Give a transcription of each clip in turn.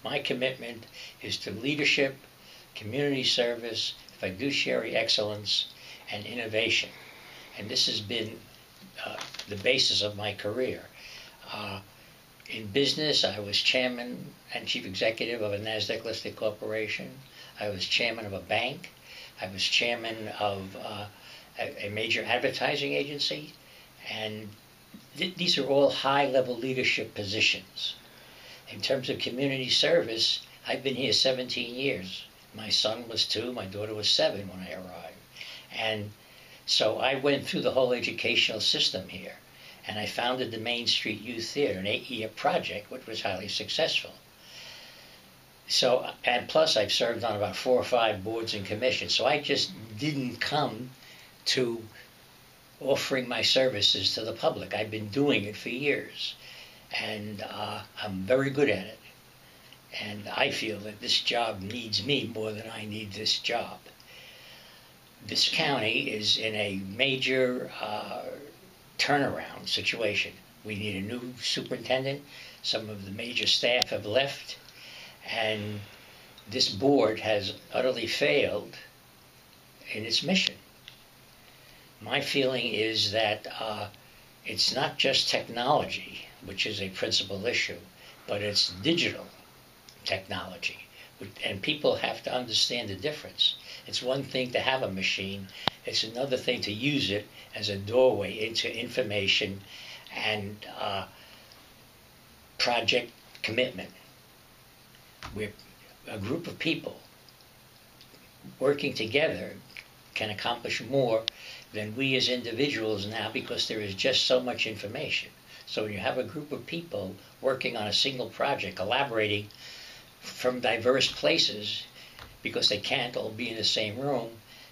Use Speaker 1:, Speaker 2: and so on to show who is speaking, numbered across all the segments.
Speaker 1: My commitment is to leadership, community service, fiduciary excellence, and innovation. And this has been the basis of my career. In business, I was chairman and chief executive of a NASDAQ-listed corporation. I was chairman of a bank. I was chairman of a major advertising agency. And these are all high-level leadership positions. In terms of community service, I've been here 17 years. My son was 2, my daughter was 7 when I arrived. And so I went through the whole educational system here. And I founded the Main Street Youth Theater, an 8-year project, which was highly successful. So, and plus I've served on about 4 or 5 boards and commissions. So I just didn't come to offering my services to the public. I've been doing it for years. And I'm very good at it. And I feel that this job needs me more than I need this job. This county is in a major turnaround situation. We need a new superintendent. Some of the major staff have left, and this board has utterly failed in its mission. My feeling is that it's not just technology, which is a principal issue, but it's digital technology, and people have to understand the difference. It's one thing to have a machine. It's another thing to use it as a doorway into information and project commitment. We're a group of people working together can accomplish more than we as individuals now, because there is just so much information. So when you have a group of people working on a single project, collaborating from diverse places, because they can't all be in the same room,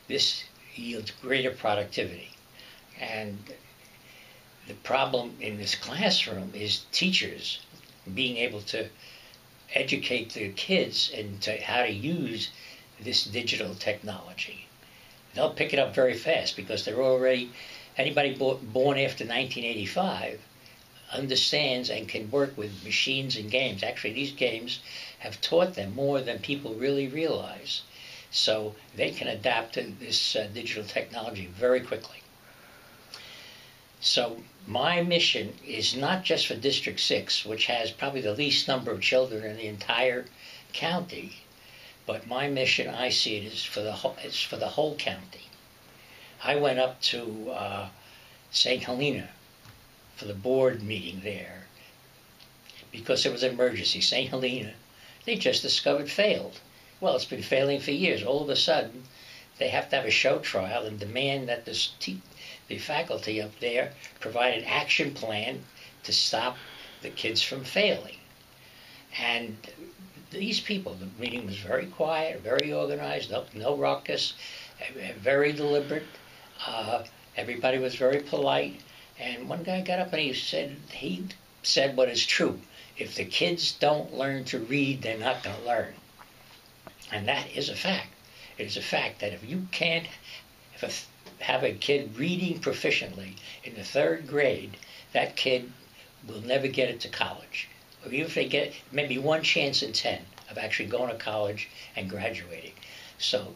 Speaker 1: this yields greater productivity. And the problem in this classroom is teachers being able to educate the kids into how to use this digital technology. They'll pick it up very fast because they're already, anybody born after 1985 understands and can work with machines and games. Actually, these games have taught them more than people really realize. So they can adapt to this digital technology very quickly. So my mission is not just for District 6, which has probably the least number of children in the entire county, but my mission, I see it, is for the whole county. I went up to St. Helena for the board meeting there because there was an emergency. St. Helena, they just discovered, failed. Well, it's been failing for years. All of a sudden, they have to have a show trial and demand that the faculty up there provide an action plan to stop the kids from failing. And these people, the meeting was very quiet, very organized, no ruckus, very deliberate. Everybody was very polite. And one guy got up and he said what is true. If the kids don't learn to read, they're not going to learn. And that is a fact. It is a fact that if you can't have a kid reading proficiently in the 3rd grade, that kid will never get it to college. Or even if they get maybe 1 chance in 10 of actually going to college and graduating. So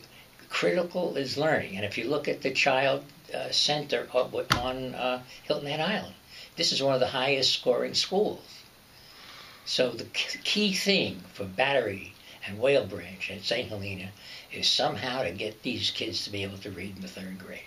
Speaker 1: critical is learning. And if you look at the child center on Hilton Head Island, this is one of the highest scoring schools. So the key thing for Battery and Whale Branch and St. Helena is somehow to get these kids to be able to read in the 3rd grade.